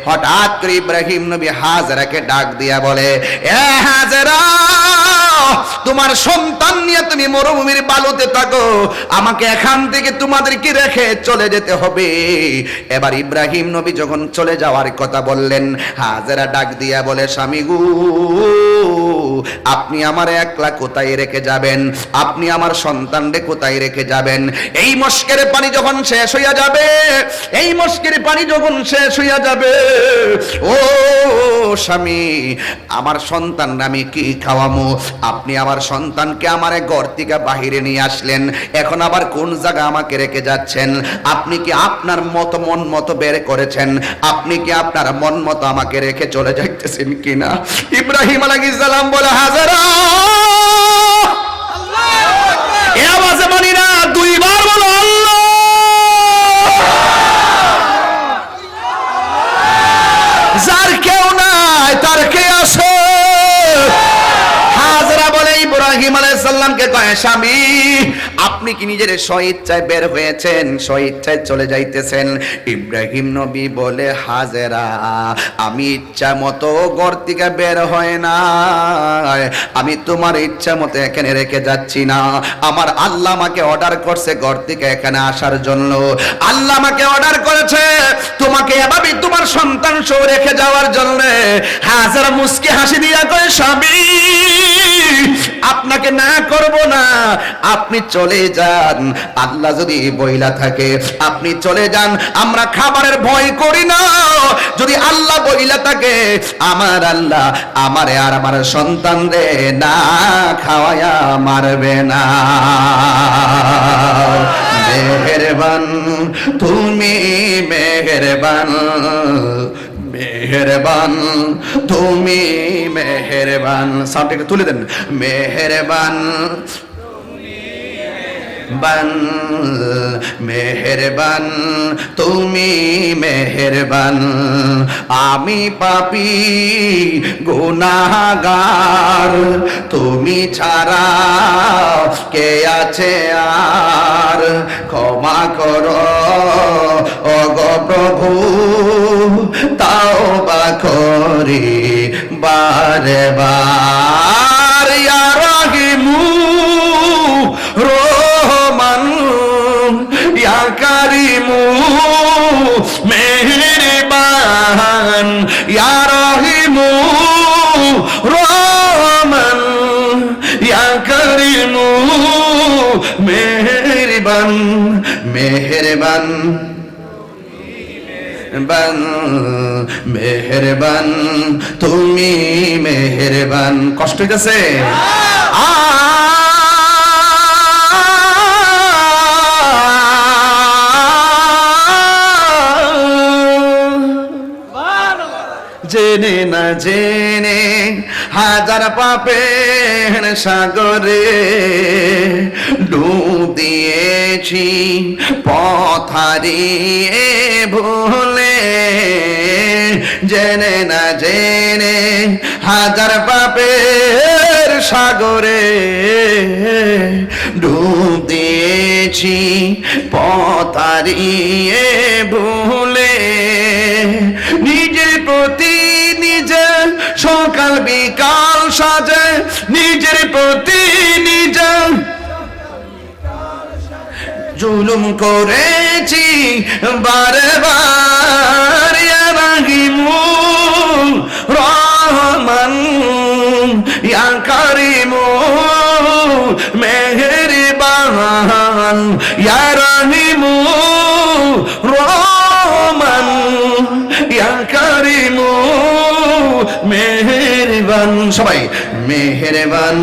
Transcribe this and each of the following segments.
হঠাৎ করে ইব্রাহিম নবী হাজেরাকে ডাক দিয়া বলে, এ হাজেরা, তোমার সন্তান নিয়ে তুমি মরুভূমির বালুতে থাকো, আমাকে এখান থেকে তোমাদেরকে রেখে চলে যেতে হবে। এবার ইব্রাহিম নবী যখন চলে যাওয়ার কথা বললেন, হাজেরা ডাক দিয়া বলে, স্বামী গো, আপনি আমার একলা কোথায় রেখে যাবেন? আপনি আমার সন্তানকে কোথায় রেখে যাবেন? এই মস্কের পানি যখন শেষ হইয়া যাবে, এই মস্কের পানি যখন শেষ হইয়া যাবে, ও স্বামী, আমার সন্তান আমি কি খাওয়ামো? আপনি আমার সন্তানকে আমার ঘর থেকে বাহিরে নিয়ে আসলেন, এখন আবার কোন জায়গা আমাকে রেখে যাচ্ছেন? আপনি কি আপনার মতো মন মতো বের করেছেন? আপনি কি আপনার মন মতো আমাকে রেখে চলে যাইতেছেন কিনা? ইব্রাহিম আলাইহিস সালাম বলে, হাজেরা, এ আওয়াজে মানি না, দুইবার বলো আল্লাহ। যার কেউ নাই তার কে আছে? হাজেরা বলে ইব্রাহিম আলাইহিস সালামকে কয়, স্বামী, আপনি কি নিজের স্বইচ্ছায় বের হয়েছেন, স্বইচ্ছায় চলে যাইতেছেন? ইব্রাহিম নবী বলে, হাজেরা, আমি ইচ্ছা মতো ঘর থেকে বের হয় না, আমি তোমার ইচ্ছা মতো এখানে রেখে যাচ্ছি না। আমার আল্লাহ আমাকে অর্ডার করছে ঘর থেকে এখানে আসার জন্য। আল্লাহ আমাকে অর্ডার করেছে তোমাকে এভাবে তোমার সন্তান সহ রেখে যাওয়ার জন্য। হাজেরা মুস্কি হাসি দিয়া কয়, স্বামী, আপনাকে না করব না, আপনি চলে যান। আল্লাহ যদি বইলা থাকে আপনি চলে যান, আমরা খাবারের ভয় করি না। যদি আল্লাহ বইলা থাকে, আমার আল্লাহ আমারে আর আমার সন্তান রে না খাওয়ায়া মারবে না। মেহেরবান তুমি, মেহেরবান, মেহেরবান তুমি, মেহেরবান। সাউন্ডটাকে তুলে দেন। মেহেরবান বান, মেহেরবান তুমি, মেহেরবান, আমি পাপী গুনাহগার, তুমি ছাড়া কে আছে আর? ক্ষমা করো ওগো প্রভু, তাওবা করি বারে বার। ইয়া রাহিমু রহমান, ইয়া কারিমু মেহেরবান, ইয়া রহিমু রহমান, ইয়া কারিমু মেহেরবান, মেহেরবান বান, মেহেরবান তুমি, মেহেরবান। কষ্ট হইতেছে? জেনে না জেনে হাজার পাপের সাগরে ডুব দিয়েছি, পথ হারিয়ে ভুলে। জেনে না জেনে হাজার পাপের সাগরে ডুব দিয়েছি, পথ হারিয়ে ভুলে। নিজের প্রতি নিজে সকাল বিকাল সাজে, নিজের প্রতি নিজে জুলুম করেছি বারে বার। ইয়া রাহিমু রহমান, ইয়া কারিমু মেহেরবান, ইয়া রাহিমু রহমান, ইয়া কারিমু মেহেরবান। সবাই মেহেরবান,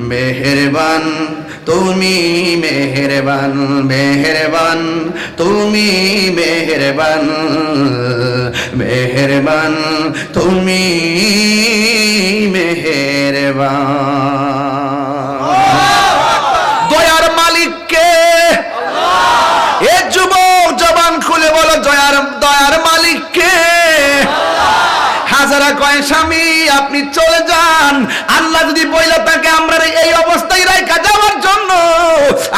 মেহেরবান তুমি, মেহেরবান, মেহেরবান তুমি, মেহেরবান, মেহেরবান তুমি, মেহেরবান। দয়ার মালিক কে? এ যুবক জবান খুলে বলো, দয়ার মালিক কে? হাজারা কয়, স্বামী আপনি চলে যান, আল্লাহ যদি বইলা থাকে আমরা এই অবস্থায় রাইখা যাওয়ার জন্য,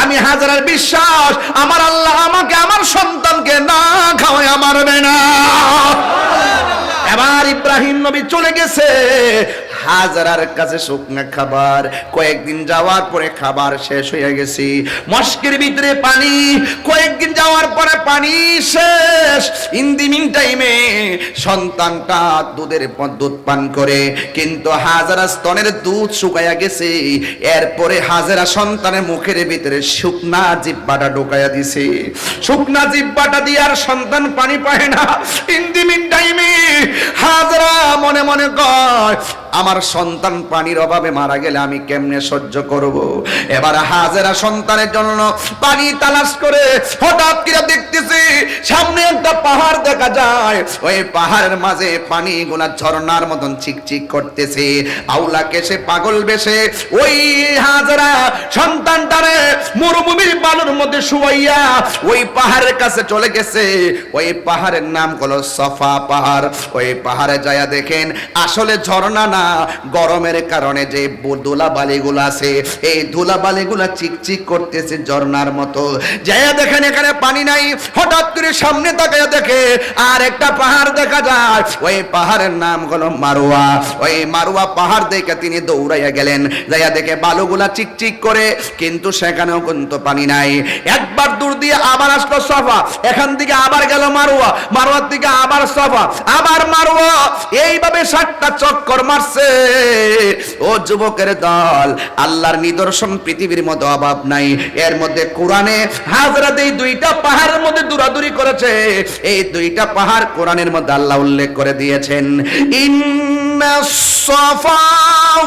আমি হাজারার বিশ্বাস আমার আল্লাহ আমাকে আমার সন্তানকে না খাওয়ায় ইব্রাহিম নবী চলে গেছে হাজরার কাছে শুকনা খাবার, কয়েকদিন যাওয়ার পরে খাবার শেষ হয়ে গেছে, মস্কের ভিতরে পানি, কয়েকদিন যাওয়ার পরে পানি শেষ। ইন দি মিন টাইমে সন্তানটা দুধ পান করে, কিন্তু হাজরা স্তনের দুধ শুকায়া গেছে। এরপরে হাজরা সন্তানের মুখের ভিতরে শুকনা জিহ্বাটা ঢোকায়া দিছে, শুকনা জিহ্বাটা দিয়ে আর সন্তান পানি পায় না। ইন দি মিন টাইমে হাজরা মনে মনে কয়, আমার সন্তান পানির অভাবে মারা গেলে আমি কেমনে সহ্য করব। এবার হাজেরা সন্তানের জন্য পানি তালাশ করে হঠাৎ করে দেখতেছে সামনে একটা পাহাড় দেখা যায়, ওই পাহাড়ের মাঝে পানিগুলা ঝর্ণার মতন চিকচিক করতেছে। আউলাকে সে পাগল বেশে ওই হাজেরা সন্তানটারে মরুভূমির বালুর মধ্যে শুয়াইয়া ওই পাহাড়ের কাছে চলে গেছে। ওই পাহাড়ের নাম হলো সফা পাহাড়। ওই পাহাড়ে যায়া দেখেন আসলে ঝর্ণা না, গরমের কারণে যে ধুলাবালিগুলো আছে এই ধুলাবালিগুলো চিকচিক করতেছে ঝর্ণার মতো। যাইয়া দেখেন এখানে পানি নাই, হঠাৎ করে সামনে তাকায়া দেখে আর একটা পাহাড় দেখা যায়, ওই পাহাড়ের নাম হলো মারওয়া। ওই মারওয়া পাহাড় দেখে তিনি দৌড়াইয়া গেলেন, যাইয়া দেখে বালুগুলা চিকচিক করে, কিন্তু সেখানেও কিন্তু পানি নাই। একবার দূর দিয়ে আবার আসলো সফা, এখান থেকে আবার গেল মারওয়া, মারওয়ার থেকে আবার সফা, আবার মারওয়া, এইভাবে 7টা চক্কর মারছে। ও যুবকের দল, আল্লাহর নিদর্শন পৃথিবীর মধ্যে অভাব নাই। এর মধ্যে কোরআনে হাজরাত এই 2টা পাহাড়ের মধ্যে দৌড়াদৌড়ি করেছে। এই 2টা পাহাড় কোরআনের মধ্যে আল্লাহ উল্লেখ করে দিয়েছেন, ইন্নাস সাফা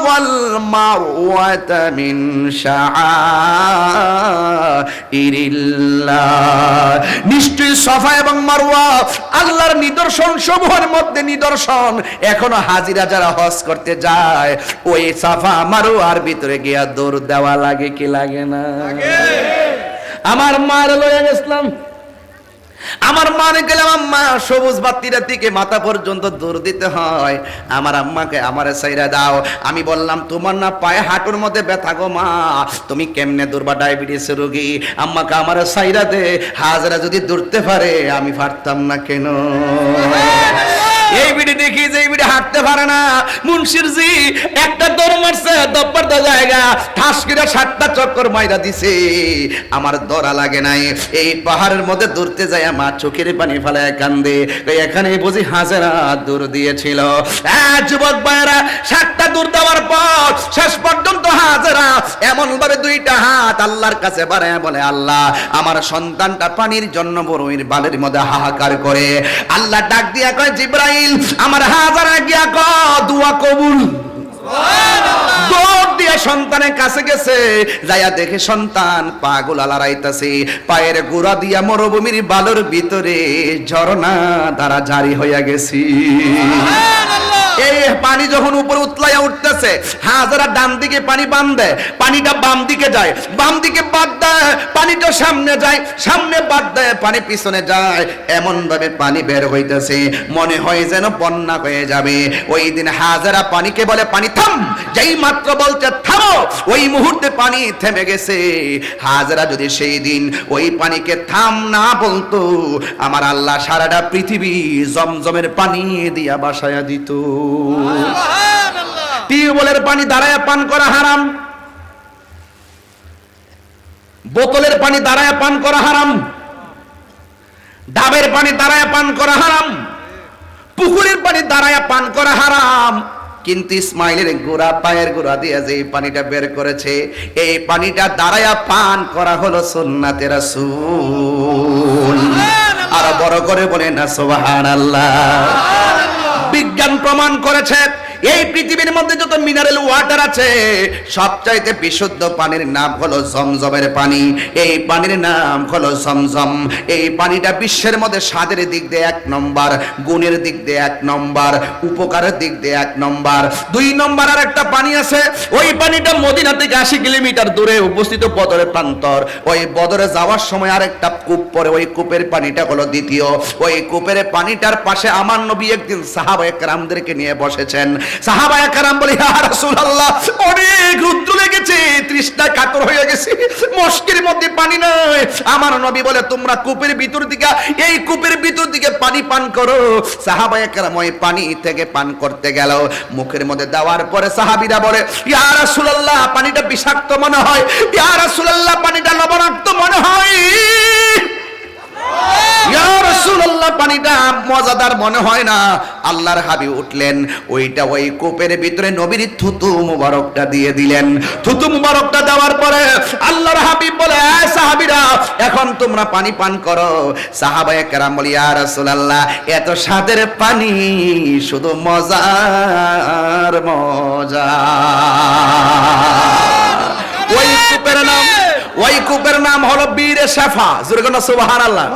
ওয়াল মারওয়াতা মিন শাআইরিল্লাহ। নিশ্চয়ই সাফা এবং মারওয়া আল্লাহর নিদর্শন সমূহের মধ্যে নিদর্শন। এখনো হাজিরা যারা হজ করতে যায় ওই সাফা মারওয়ার ভিতরে গিয়া দৌড় দেওয়া লাগে কি লাগে না? আমার মার লয়ে গেছিলাম, আমার মানে গেলাম আম্মা সবুজ বাতিরা থেকে মাথা পর্যন্ত দৌড় দিতে হয়, আমার আম্মাকে আমারে সাইরা দাও। আমি বললাম তোমার না পায়ে হাঁটুর মধ্যে ব্যথা গো মা, তুমি কেমনে দৌড়বা, ডায়াবেটিস রোগী, আম্মাকে আমারে সাইরা দে। হাজরা যদি দৌড়তে পারে আমি পারতাম না কেন? এই বিড়ি দেখি যে এই বিড়ি হাঁটতে পারে না, মুন্সির জি একটা দৌড় মারছে, দব্বার দা জায়গা ঠাস করে 7টা চক্কর মাইরা দিছে, আমার দরা লাগে নাই। এই পাহাড়ের মধ্যে দৌড়তে যায় মা চোখের পানি ফেলায় কান্দে, এখানে বুঝি হাজেরা দৌড় দিয়েছিল। যুবক ভাইরা 7টা দৌড় দেওয়ার পর শেষ পর্যন্ত হাজেরা এমন ভাবে 2টা হাত আল্লাহর কাছে বাড়ায় বলে, আল্লাহ আমার সন্তানটা পানির জন্য বড়ইর বালের মধ্যে হাহাকার করে। আল্লাহ ডাক দিয়া কয়, জিবরাইল আমার হাজারা গিয়া ক দোয়া কবুল। দৌড় দিয়ে সন্তানের কাছে গেছে, যাইয়া দেখে সন্তান পাগুল লড়াইতাছে, পায়ের গোড়া দিয়া মরুভূমির বালুর ভিতরে ঝর্ণা দ্বারা জারি হইয়া গেছি। এই পানি যখন উপরে উতলাইয়া উঠতেছে, হাজারা ডান দিকে পানি বাম দেয়, পানিটা বাম দিকে যায়, বাম দিকে বাদ দেয়, পানিটা সামনে যায়, সামনে বাদ দেয়, পানি পিছনে যায়, এমন ভাবে পানি বের হইতেছে মনে হয় যেন বন্যা হয়ে যাবে। ওই দিন হাজারা পানিকে বলে, পানি থাম। যেই মাত্র বলছে থামো, ওই মুহূর্তে পানি থেমে গেছে। হাজারা যদি সেই দিন ওই পানিকে থাম না বলতো, আমার আল্লাহ সারাটা পৃথিবী জমজমের পানি দিয়া বাসায়া দিত। টিউবওয়েলের পানি দাঁড়ায় পান করা হারাম, বোতলের পানি দাঁড়ায় পান করা হারাম, ডাবের পানি দাঁড়ায় পান করা হারাম, পুকুরের পানি দাঁড়ায় পান করা হারাম। কিন্তু ইসমাইলের গোড়া পায়ের গোড়া দিয়ে যে পানিটা বের করেছে, এই পানিটা দাঁড়ায়া পান করা হলো সুন্নাতে রাসূল। আর বড় করে বলে না সুবহানাল্লাহ। বিজ্ঞান প্রমাণ করেছে এই পৃথিবীর মধ্যে যত মিনারেল ওয়াটার আছে সবচাইতে বিশুদ্ধ পানির নাম হলো জমজমের পানি। এই পানির নাম হলো জমজম। এই পানিটা বিশ্বের মধ্যে স্বাদের দিক দিয়ে 1 নম্বর, গুণের দিক দিয়ে 1 নম্বর, উপকারের দিক দিয়ে 1 নম্বর। 2 নম্বর আর একটা পানি আছে, ওই পানিটা মদিনা থেকে 80 কিলোমিটার দূরে অবস্থিত বদরের প্রান্তর। ওই বদরে যাওয়ার সময় আরেকটা কূপ পড়ে, ওই কূপের পানিটা হলো দ্বিতীয়। ওই কূপের পানিটার পাশে আমার নবী একদিন সাহাবায়ে কেরামদেরকে নিয়ে বসেছেন। সাহাবায়ে কেরাম বলে, ইয়া রাসূলুল্লাহ, অনেক রৌদ্র লেগেছে, তৃষ্ণা কাতর হয়ে গেছে, মশকের মধ্যে পানি নাই। আমার নবী বলে, তোমরা কূপের ভিতর দিকে, এই কূপের ভিতর দিকে পানি পান করো। সাহাবায়ে কেরাম ওই পানি থেকে পান করতে গেল। মুখের মধ্যে দেওয়ার পরে সাহাবীরা বলে, ইয়া রাসূলুল্লাহ, পানিটা বিষাক্ত মনে হয়, ইয়া রাসূলুল্লাহ, পানিটা লবণাক্ত মনে হয়, ইয়া রাসূলুল্লাহ, পানিটা মজাদার মনে হয় না। আল্লাহর হাবিব উঠলেন, ওইটা ওই কূপের ভিতরে নবীর থুতু মুবারকটা দিয়ে দিলেন। থুতু মুবারকটা দেওয়ার পরে আল্লাহর হাবিব বলে, এই সাহাবীরা, এখন তোমরা পানি পান করো। সাহাবায়ে কেরাম বলে, ইয়া রাসূলুল্লাহ, এত স্বাদের পানি, শুধু মজার মজা। ওই কূপের নাম হলো বীরে শেফা। জোরে বলো সুবহানাল্লাহ।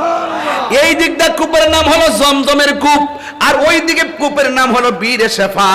এই দিকটা কূপের নাম হলো জমজমের কূপ, আর ওই দিকে কূপের নাম হলো বীরে শেফা।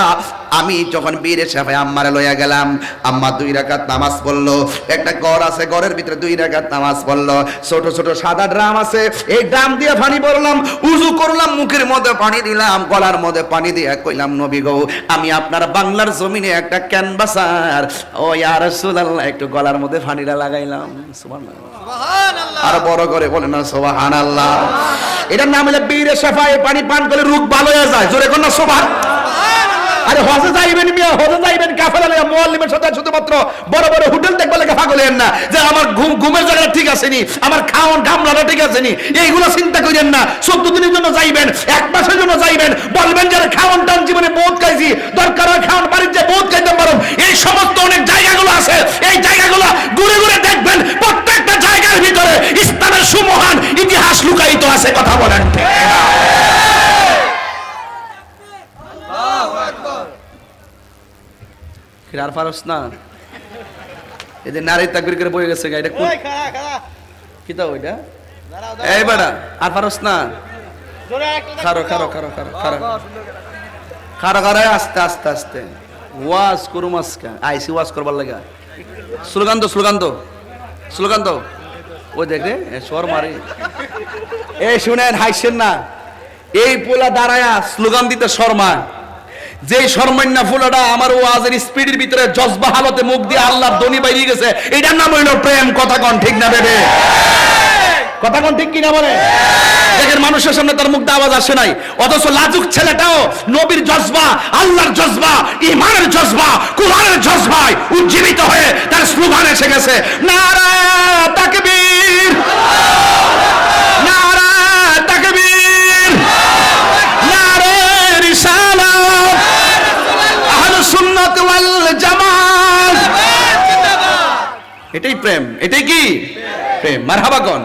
আমি যখন বীরে শেফায় আম্মারে লইয়া গেলাম, আম্মা 2 রাকাত নামাজ পড়লো। একটা ঘর আছে, ঘরের ভিতরে 2 রাকাত নামাজ পড়লো। ছোট ছোট সাদা ড্রাম আছে, এই ড্রাম দিয়ে পানি ভরলাম, উযু করলাম, মুখের মধ্যে পানি দিলাম, গলার মধ্যে পানি দিয়ে কইলাম, নবী গো, আমি আপনার বাংলার জমিনে একটা ক্যানভাসার, ও ইয়া রাসূলুল্লাহ, একটু গলার মধ্যে পানিটা লাগাইলাম। সুবহানাল্লাহ, আর বড় করে বলেন না সুবহানাল্লাহ। এটার নাম হলো বীরে শেফা। এই পানি পান করলে রোগ ভালো হয়ে যায়। জোরে কোন না সুবহানাল্লাহ। আরে হজে যাইবেন মিয়া, হজে যাইবেন, কাফেলা লাগা মুআল্লিমের সাথে শুধুমাত্র বড় বড় হোটেল দেখবা লাগা পাগল হন না, যে আমার ঘুমের জায়গা ঠিক আছে নি, আমার খাওন গামলাটা ঠিক আছে নি, এইগুলো চিন্তা করেন না। 14 দিনের জন্য যাইবেন, 1 মাসের জন্য যাইবেন, বলবেন যে খাওন টান জীবনে বহুত খাইছি, দরকার হয় খাওন বাড়ির যে বহুত খাইতে পারো। এই সমস্ত অনেক জায়গাগুলো আছে, এই জায়গাগুলো ঘুরে ঘুরে দেখবেন, প্রত্যেকটা জায়গার ভিতরে ইসলামের সুমহান ইতিহাস লুকায়িত আছে। কথা বলেন ঠিক না? আর পারস না, এদের নারী তাকবীর করে বয়ে গেছে। এটা কোন কিতা ওইটা? এই বেটা, আর পারস না? খারো খারো খারো খারো খারো খারো খারো, আস্তে আস্তে আস্তে ওয়াজ করুম। আজকে আইসি ওয়াজ করবার লাগা। স্লোগান তো, স্লোগান তো, স্লোগান তো। ওই দেখ রে, সর মারি। এই শুনেন, হাইছেন না, এই পোলা দাঁড়ায়া স্লোগান দিতে শর্মা। যে শর্মান্না ফুলাটা আমার ওয়াজের স্পিডের ভিতরে জজবা হালতে মুখ দিয়ে আল্লাহর দনি বাইরে গেছে, এটার নাম হইল প্রেম। কথা কোন ঠিক না বেবে? কথা কোন ঠিক কিনা বলে? দেখেন, মানুষের সামনে তার মুখ দিয়ে আওয়াজ আসে নাই, অথচ লাজুক ছেলেটাও নবীর জজবা, আল্লাহর জজবা, ঈমানের জজবা, কুরআনের জজবায় উজ্জীবিত হয়ে তার স্লোগান এসে গেছে, নারা তাকবীর, নারা তাকবীর, নারে রিসালাত, আহলুস সুন্নাত ওয়াল জামাত। এটাই প্রেম। এটাই কি প্রেম? মারহাবা কোন?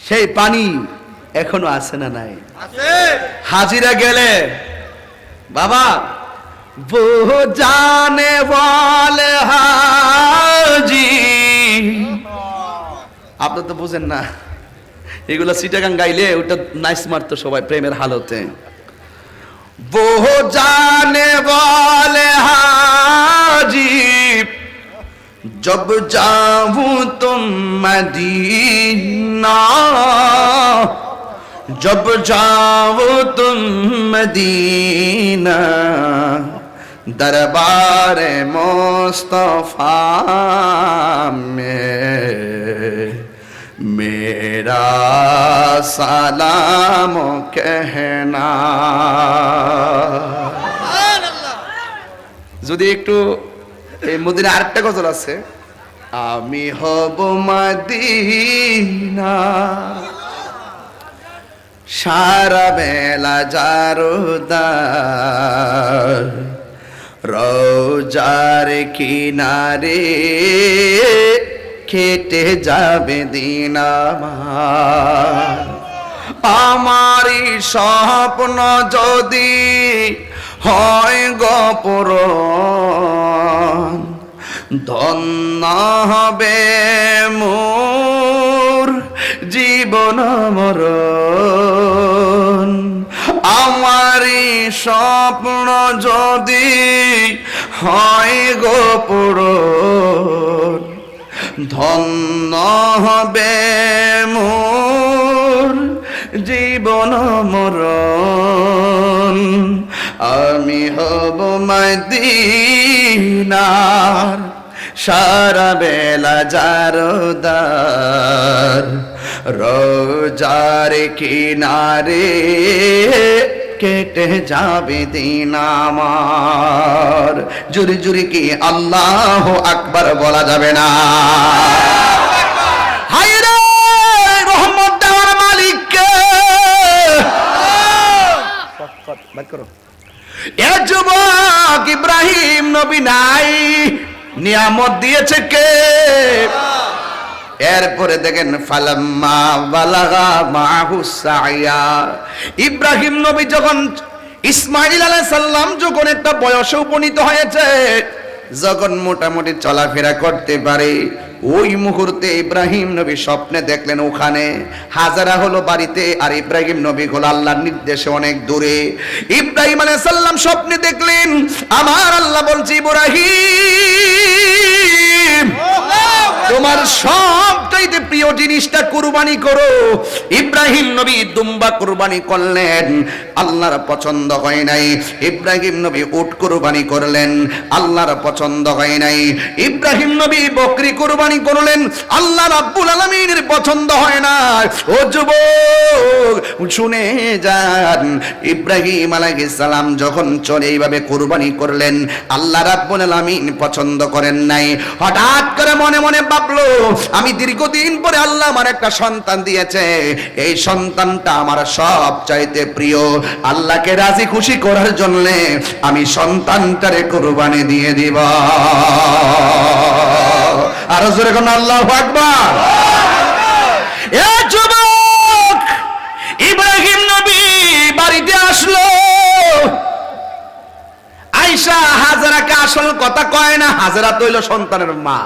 সেই পানি এখনো আছে না নাই? হাজিরা গেলে বাবা वो जाने वाले हाजी, আপনি তো বুঝেন না এগুলা। সিটাগাং গাইলে ওটা নাইস মারতো সবাই প্রেমের হালতে। वो जाने वाले हाजी, जब जाऊं तुम मदीना, जब जाओ तुम मदीना, दरबार मुस्तफा में मेरा सलाम कहना। যদি একটু এই মদিনা আরেকটা গজল আছে, আমি হব মদিনা, সারা বেলা জারদার, রোজার কিনারে কেটে যাবে দিন আমার। আমারই স্বপ্ন যদি হয় গোপরণ, ধন্য হবে মোর জীবন মরণ। আমারই স্বপ্ন যদি হয় গোপরণ, ধন্য হবে মোর জীবন মরণ। আমি হব মদিনার সারা বেলা জারদার, রোজার কিনারে কেটে যাবে দিন আমার। জুরি জুরি কি আল্লাহু আকবার বলা যাবে না? হায় রে রহমত দেওয়ার মালিক কে? বাদ করো। এ যুবক ইব্রাহিম নবী নাই, নিয়ামত দিয়েছে কে? এরপরে দেখেন ফালাম্মা বালাগা মাহু সাইয়া, ইব্রাহিম নবী যখন ইসমাইল আলাইহিস সালাম যখন একটা বয়সে উপনীত হয়েছে, যখন মোটামুটি চলাফেরা করতে পারে, ওই মুহূর্তে ইব্রাহিম নবী স্বপ্নে দেখলেন ওখানে হাজারা হলো বাড়িতে, আর ইব্রাহিম নবী হলো আল্লাহর নির্দেশে অনেক দূরে। ইব্রাহিম আলাইহিস সালাম স্বপ্নে দেখলেন আমার আল্লাহ বলছে ইব্রাহিম তোমার সবচাইতে প্রিয় জিনিসটা কুরবানি করো। ইব্রাহিম নবী দুম্বা কুরবানি করলেন, আল্লাহর পছন্দ হয় নাই। ইব্রাহিম নবী উট কুরবানি করলেন, আল্লাহর পছন্দ হয় নাই। ইব্রাহিম নবী বকরি কুরবানি করলেন, আল্লাহ রাব্বুল আলামিনের পছন্দ হয় না। ও যুবক শুনে যান, ইব্রাহিম আলাইহিস সালাম যখন চলে এইভাবে কুরবানি করলেন, আল্লাহ রাব্বুল আলামিন পছন্দ করেন নাই। হঠাৎ করে মনে মনে ভাবলো আমি দীর্ঘদিন পরে আল্লাহ আমার একটা সন্তান দিয়েছে, এই সন্তানটা আমার সব চাইতে প্রিয়, আল্লাহকে রাজি খুশি করার জন্য আমি সন্তানটারে কুরবানি দিয়ে দিব। আর জোরে কোন আল্লাহু আকবার। এ যুবক ইব্রাহিম নবী বাড়িতে আসলো, আয়েশা হাজেরাকে আসল কথা কয় না, হাজেরা তো হইল সন্তানের মা।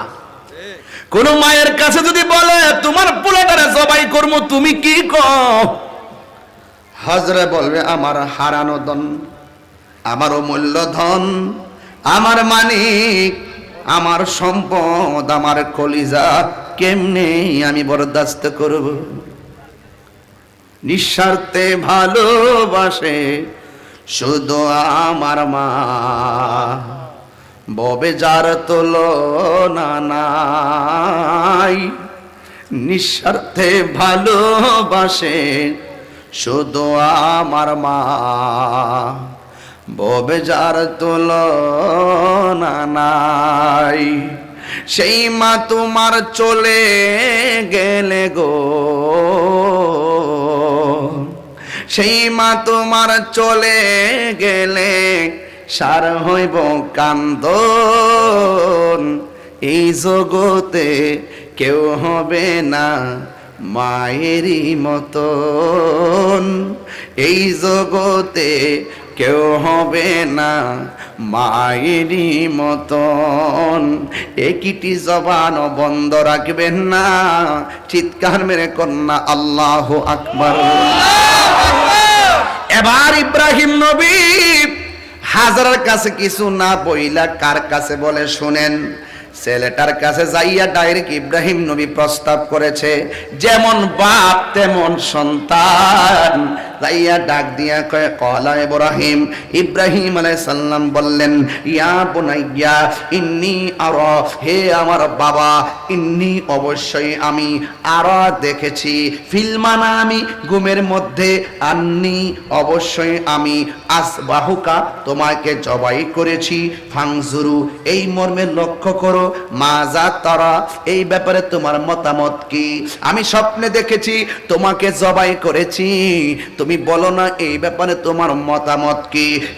কোন মায়ের কাছে যদি বলে তোমার পোলাটারে জবাই করবো, তুমি কি কও? হাজরা বলবে আমার হারানো ধন, আমার অমূল্য ধন, আমার মানিক, আমার সম্পদ, আমার কলিজা কেমনে আমি বরদাস্ত করব? নিঃস্বার্থে ভালোবাসে শুধু আমার মা, ববে যার তুলনা নাই। নিঃস্বার্থে ভালোবাসে শুধু আমার মা, ববে যার তুলনা নাই। সেই মা তোমার চলে গেলে গো, সেই মা তোমার চলে গেলে সার হইব কান্দন। এই জগতে কেউ হবে না মায়েরই মতন, এই জগতে কেউ হবে না মায়েরই মতন। একটি জবান বন্ধ রাখবেন না, চিৎকার মেরে কন্যা আল্লাহু আকবার। এবার ইব্রাহিম নবী হাজারার কাছে কিছু না বইলা কার কাছে বলে শুনেন, ছেলেটার কাছে যাইয়া ডাইরেক্ট ইব্রাহিম নবী প্রস্তাব করেছে, যেমন বাপ তেমন সন্তান। যাইয়া ডাক দিয়া কয় কলা ইব্রাহিম, ইব্রাহিম আলাইহিস সালাম বললেন ইয়া বুনাইয়া ইন্নী আরা, হে আমার বাবা, ইন্নী অবশ্যই আমি আরা দেখেছি, ফিলমানা আমি ঘুমের মধ্যে, আন্নী অবশ্যই আমি আসবাহুকা তোমাকে জবাই করেছি, ফাংজুরু এই মর্মে লক্ষ্য করো, মাজা তারা এই ব্যাপারে তোমার মতামত কি? আমি স্বপ্নে দেখেছি তোমাকে জবাই করেছি, তুমি বলো না এই ব্যাপারে তোমার মতামত কি?